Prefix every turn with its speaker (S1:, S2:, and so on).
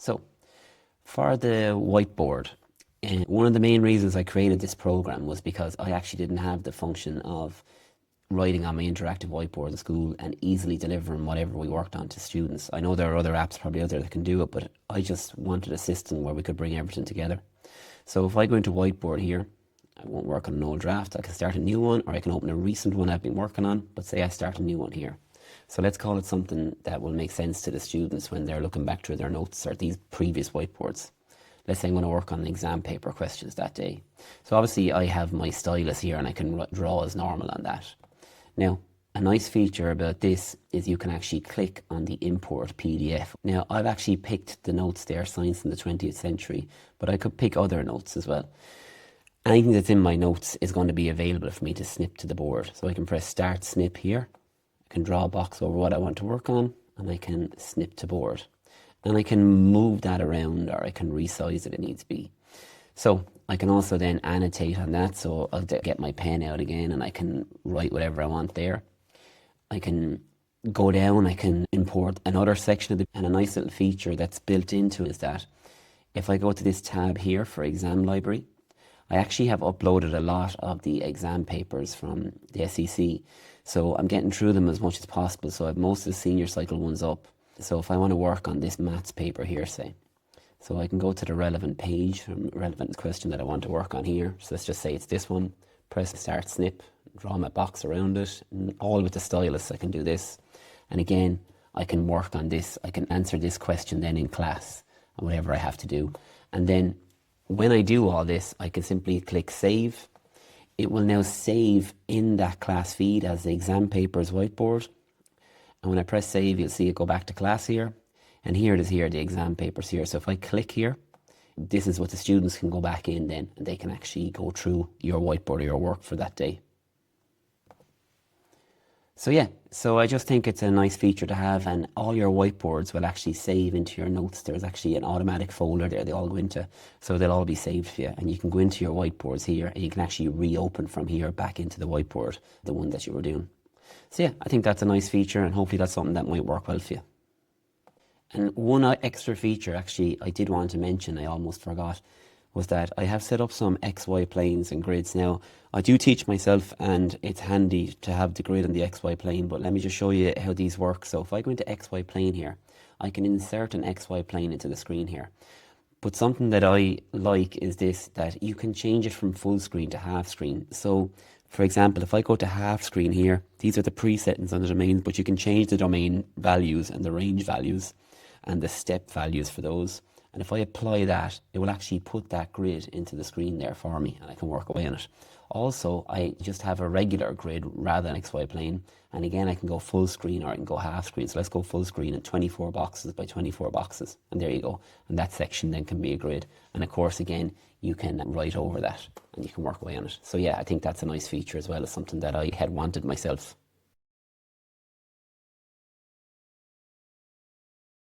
S1: So for the whiteboard, one of the main reasons I created this program was because I actually didn't have the function of writing on my interactive whiteboard in school and easily delivering whatever we worked on to students. I know there are other apps probably out there that can do it, but I just wanted a system where we could bring everything together. So if I go into whiteboard here, I won't work on an old draft. I can start a new one, or I can open a recent one I've been working on, but say I start a new one here. So let's call it something that will make sense to the students when they're looking back through their notes or these previous whiteboards. Let's say I'm going to work on exam paper questions that day. So obviously I have my stylus here and I can draw as normal on that. Now, a nice feature about this is you can actually click on the import PDF. Now, I've actually picked the notes there, Science in the 20th Century, but I could pick other notes as well. Anything that's in my notes is going to be available for me to snip to the board. So I can press Start Snip here. I can draw a box over what I want to work on, and I can snip to board. And I can move that around, or I can resize it if it needs to be. So I can also then annotate on that, so I'll get my pen out again and I can write whatever I want there. I can go down, I can import another section of the, and a nice little feature that's built into it is that if I go to this tab here for exam library, I actually have uploaded a lot of the exam papers from the SEC. So I'm getting through them as much as possible. So I have most of the senior cycle ones up. So if I want to work on this maths paper here, say, so I can go to the relevant page, relevant question that I want to work on here. So let's just say it's this one, press Start Snip, draw my box around it, and all with the stylus I can do this. And again, I can work on this. I can answer this question then in class, and whatever I have to do. And then when I do all this, I can simply click Save. It will now save in that class feed as the exam papers whiteboard. And when I press Save, you'll see it go back to class here. And here it is here, the exam papers here. So if I click here, this is what the students can go back in then, and they can actually go through your whiteboard or your work for that day. So yeah, so I just think it's a nice feature to have, and all your whiteboards will actually save into your notes. There's actually an automatic folder there they all go into, so they'll all be saved for you. And you can go into your whiteboards here, and you can actually reopen from here back into the whiteboard, the one that you were doing. So yeah, I think that's a nice feature, and hopefully that's something that might work well for you. And one extra feature actually I did want to mention, I almost forgot, was that I have set up some XY planes and grids. Now, I do teach myself and it's handy to have the grid on the XY plane, but let me just show you how these work. So if I go into XY plane here, I can insert an XY plane into the screen here. But something that I like is this, that you can change it from full screen to half screen. So for example, if I go to half screen here, these are the presettings on the domains, but you can change the domain values and the range values and the step values for those. And if I apply that, it will actually put that grid into the screen there for me, and I can work away on it. Also, I just have a regular grid rather than XY plane. And again, I can go full screen or I can go half screen. So let's go full screen and 24 boxes by 24 boxes. And there you go. And that section then can be a grid. And of course, again, you can write over that and you can work away on it. So yeah, I think that's a nice feature as well as something that I had wanted myself.